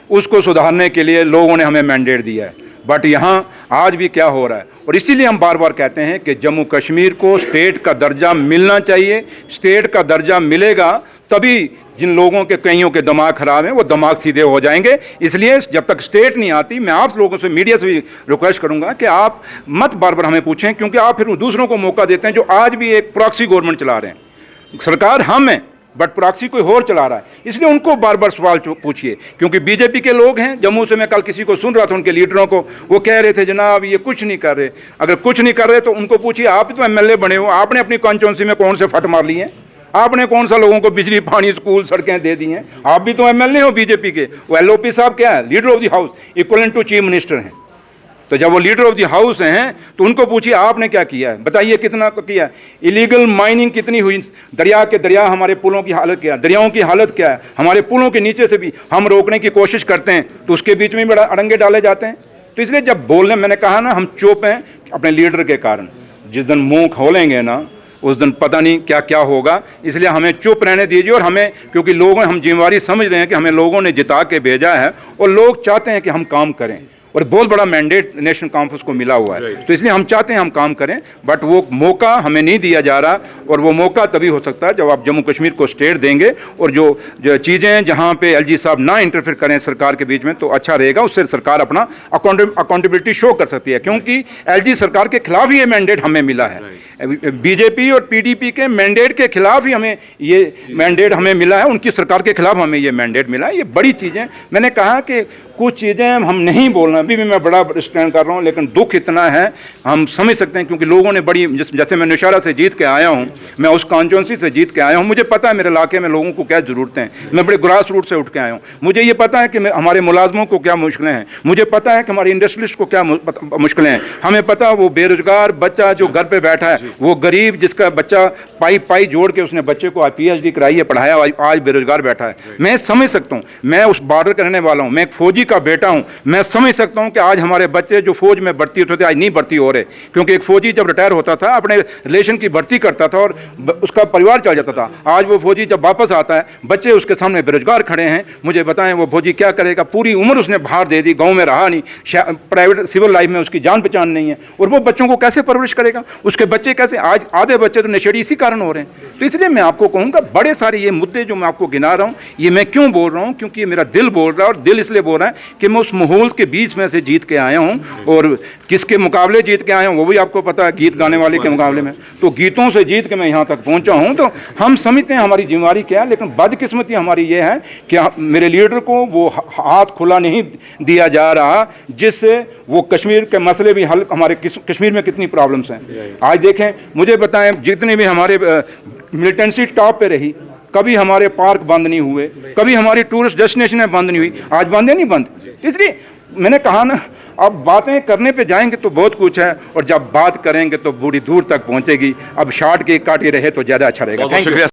उसको सुधारने के लिए लोगों ने हमें मैंडेट दिया है। बट यहाँ आज भी क्या हो रहा है, और इसीलिए हम बार बार कहते हैं कि जम्मू कश्मीर को स्टेट का दर्जा मिलना चाहिए। स्टेट का दर्जा मिलेगा तभी जिन लोगों के कईयों के दिमाग खराब हैं वो दिमाग सीधे हो जाएंगे। इसलिए जब तक स्टेट नहीं आती, मैं आप लोगों से, मीडिया से भी रिक्वेस्ट करूंगा कि आप मत बार बार हमें पूछें, क्योंकि आप फिर दूसरों को मौका देते हैं जो आज भी एक प्रॉक्सी गवर्नमेंट चला रहे हैं। सरकार हम है बट प्रॉक्सी कोई और चला रहा है, इसलिए उनको बार बार सवाल पूछिए। क्योंकि बीजेपी के लोग हैं जम्मू से, मैं कल किसी को सुन रहा था, उनके लीडरों को, वो कह रहे थे जनाब ये कुछ नहीं कर रहे। अगर कुछ नहीं कर रहे तो उनको पूछिए, आप तो एमएलए बने हो, आपने अपनी कॉन्स्टिट्यूंसी में कौन से फट मार लिए हैं? आपने कौन सा लोगों को बिजली, पानी, स्कूल, सड़कें दे दी हैं? आप भी तो एमएलए हो बीजेपी के। वो एलओपी साहब क्या है? Leader of the house, equivalent to chief minister हैं। तो जब वो लीडर ऑफ द हाउस हैं तो उनको पूछिए आपने क्या किया है, बताइए कितना किया है। इलीगल माइनिंग कितनी हुई, दरिया के दरिया, हमारे पुलों की हालत क्या है, दरियाओं की हालत क्या है, हमारे पुलों के नीचे से भी हम रोकने की कोशिश करते हैं तो उसके बीच में बड़ा अड़ंगे डाले जाते हैं। तो इसलिए जब बोलने, मैंने कहा ना, हम चुप हैं अपने लीडर के कारण। जिस दिन मुंह खोलेंगे ना उस दिन पता नहीं क्या क्या होगा। इसलिए हमें चुप रहने दीजिए। और हमें, क्योंकि लोगों, हम जिम्मेवारी समझ रहे हैं कि हमें लोगों ने जिता के भेजा है और लोग चाहते हैं कि हम काम करें, और बहुत बड़ा मैंडेट नेशनल कॉन्फ्रेंस को मिला हुआ है। तो इसलिए हम चाहते हैं हम काम करें, बट वो मौका हमें नहीं दिया जा रहा। और वो मौका तभी हो सकता है जब आप जम्मू कश्मीर को स्टेट देंगे, और जो चीज़ें जहाँ पे एलजी साहब ना इंटरफेयर करें सरकार के बीच में, तो अच्छा रहेगा। उससे सरकार अपना अकाउंटेबिलिटी शो कर सकती है, क्योंकि एलजी सरकार के खिलाफ ही ये मैंडेट हमें मिला है। बीजेपी और पीडीपी के मैंडेट के खिलाफ ही हमें ये मैंडेट हमें मिला है, उनकी सरकार के खिलाफ हमें ये मैंडेट मिला है। ये बड़ी चीज़ें, मैंने कहा कि कुछ चीज़ें हम नहीं बोलना, अभी भी मैं बड़ा स्टैंड कर रहा हूँ, लेकिन दुख इतना है, हम समझ सकते हैं। क्योंकि लोगों ने बड़ी, जैसे मैं नौशहरा से जीत के आया हूँ, मैं उस कॉन्स्टिट्यूंसी से जीत के आया हूँ, मुझे पता है मेरे इलाके में लोगों को क्या ज़रूरतें हैं। मैं बड़े ग्रास रूट से उठ के आया हूँ, मुझे ये पता है कि हमारे मुलाजमों को क्या मुश्किलें हैं, मुझे पता है कि हमारे इंडस्ट्रियलिस्ट को क्या मुश्किलें हैं। हमें पता है वो बेरोजगार बच्चा जो घर पर बैठा है, वो गरीब जिसका बच्चा पाई जोड़ के उसने बच्चे को पीएचडी कराई है, पढ़ाया, आज बेरोजगार बैठा है। मैं समझ सकता हूँ, मैं उस बॉर्डर का रहने वाला हूँ, मैं एक फौजी का बेटा हूँ। मैं समझ सकता हूं कि आज हमारे बच्चे जो फौज में भर्ती होते थे आज नहीं भर्ती हो रहे, क्योंकि एक फौजी जब रिटायर होता था अपने रिलेशन की भर्ती करता था और उसका परिवार चल जाता था। आज वो फौजी जब वापस आता है, बच्चे उसके सामने बेरोजगार खड़े हैं। मुझे बताएं वो फौजी क्या करेगा? पूरी उम्र उसने बाहर दे दी, गांव में रहा नहीं, प्राइवेट सिविल लाइफ में उसकी जान पहचान नहीं है, और वो बच्चों को कैसे परवरिश करेगा? उसके बच्चे कैसे, आज आधे बच्चे तो नशेड़ी इसी कारण हो रहे हैं। तो इसलिए मैं आपको कहूँगा, बड़े सारे ये मुद्दे जो मैं आपको गिना रहा हूँ, ये मैं क्यों बोल रहा हूँ? क्योंकि मेरा दिल बोल रहा है, और दिल इसलिए बोल रहा है कि मैं उस माहौल के बीच में से जीत के आया हूं। और किसके मुकाबले जीत के आया हूं वो भी आपको पता है, गीत गाने वाले के मुकाबले में। तो गीतों से जीत के मैं यहां तक पहुंचा हूं। तो हम समझते हैं हमारी जिम्मेवारी क्या है, लेकिन बदकिस्मती हमारी ये है कि मेरे लीडर को वो हाथ खुला नहीं दिया जा रहा, जिससे वो कश्मीर के मसले भी हल, हमारे कश्मीर में कितनी प्रॉब्लम्स हैं आज देखें। मुझे बताएं, जितने भी हमारे मिलिटेंसी टॉप पे रही, कभी हमारे पार्क बंद नहीं हुए, कभी हमारी टूरिस्ट डेस्टिनेशन बंद नहीं हुई, आज बंद है नहीं बंद। इसलिए मैंने कहा ना, अब बातें करने पे जाएंगे तो बहुत कुछ है, और जब बात करेंगे तो बूढ़ी दूर तक पहुंचेगी। अब शॉर्ट के काटे रहे तो ज़्यादा अच्छा रहेगा। Thank you.